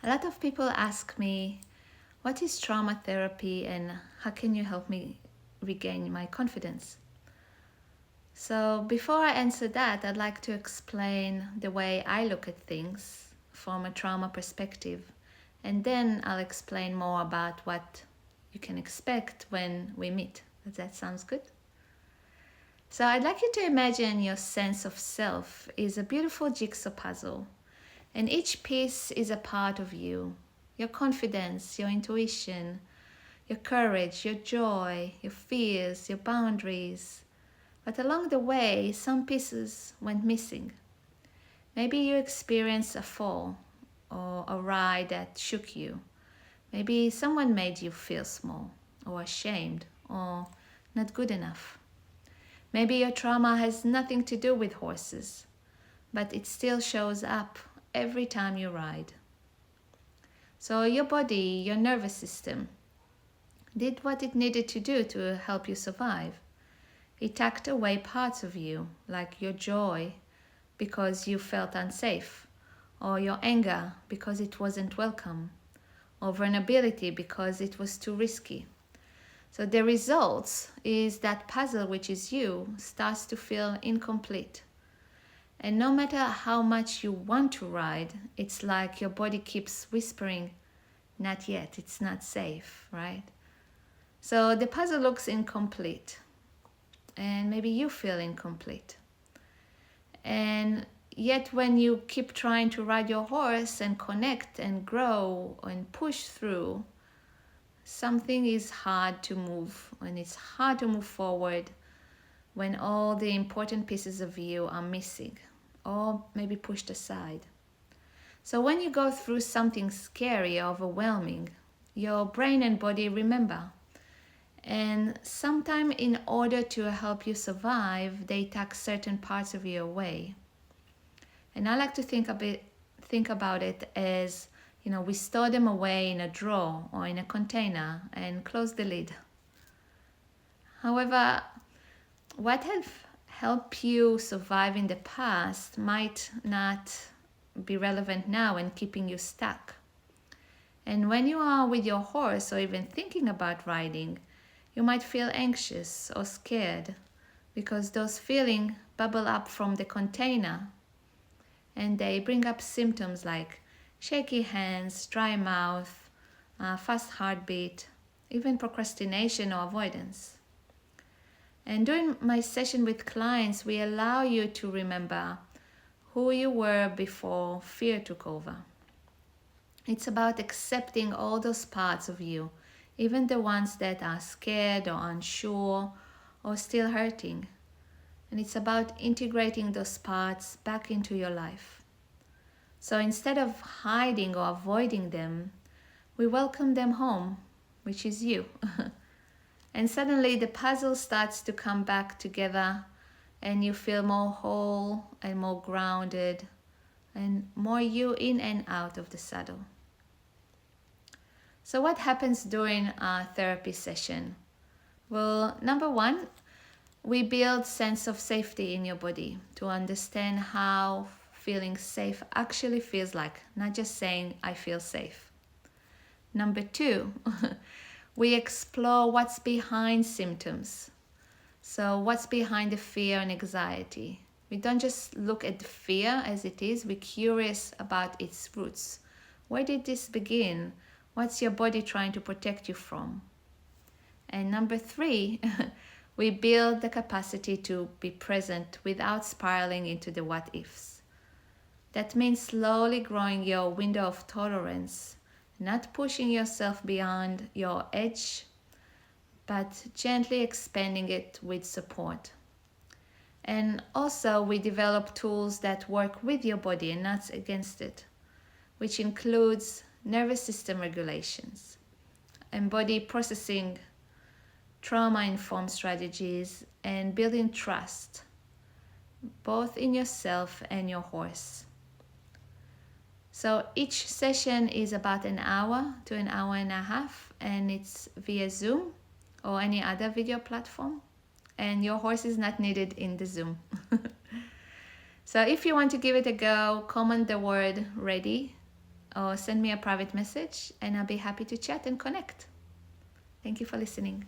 A lot of people ask me, what is trauma therapy and how can you help me regain my confidence? So before I answer that, I'd like to explain the way I look at things from a trauma perspective. And then I'll explain more about what you can expect when we meet. Does that sound good? So I'd like you to imagine your sense of self is a beautiful jigsaw puzzle. And each piece is a part of you. Your confidence, your intuition, your courage, your joy, your fears, your boundaries. But along the way, some pieces went missing. Maybe you experienced a fall or a ride that shook you. Maybe someone made you feel small or ashamed or not good enough. Maybe your trauma has nothing to do with horses, but it still shows up every time you ride. So your body, your nervous system, did what it needed to do to help you survive. It tucked away parts of you, like your joy, because you felt unsafe, or your anger because it wasn't welcome, or vulnerability because it was too risky. So the result is that puzzle, which is you, starts to feel incomplete. And no matter how much you want to ride, it's like your body keeps whispering, not yet, it's not safe, right? So the puzzle looks incomplete. And maybe you feel incomplete. And yet when you keep trying to ride your horse and connect and grow and push through, something is hard to move, and it's hard to move forward when all the important pieces of you are missing or maybe pushed aside. So when you go through something scary or overwhelming, your brain and body remember. And sometimes in order to help you survive, they tuck certain parts of you away. And I like to think about it as, we store them away in a drawer or in a container and close the lid. However, what have helped you survive in the past might not be relevant now and keeping you stuck. And when you are with your horse or even thinking about riding, you might feel anxious or scared because those feelings bubble up from the container and they bring up symptoms like shaky hands, dry mouth, fast heartbeat, even procrastination or avoidance. And during my session with clients, we allow you to remember who you were before fear took over. It's about accepting all those parts of you, even the ones that are scared or unsure or still hurting. And it's about integrating those parts back into your life. So instead of hiding or avoiding them, we welcome them home, which is you. And suddenly the puzzle starts to come back together and you feel more whole and more grounded and more you in and out of the saddle. So what happens during our therapy session? Well, number one, we build sense of safety in your body to understand how feeling safe actually feels like, not just saying, I feel safe. Number two, we explore what's behind symptoms. So what's behind the fear and anxiety? We don't just look at the fear as it is, we're curious about its roots. Where did this begin? What's your body trying to protect you from? And number three, we build the capacity to be present without spiraling into the what ifs. That means slowly growing your window of tolerance, not pushing yourself beyond your edge, but gently expanding it with support. And also we develop tools that work with your body and not against it, which includes nervous system regulations and body processing, trauma-informed strategies, and building trust, both in yourself and your horse. So each session is about an hour to an hour and a half, and it's via Zoom or any other video platform, and your horse is not needed in the Zoom. So if you want to give it a go, comment the word ready or send me a private message, and I'll be happy to chat and connect. Thank you for listening.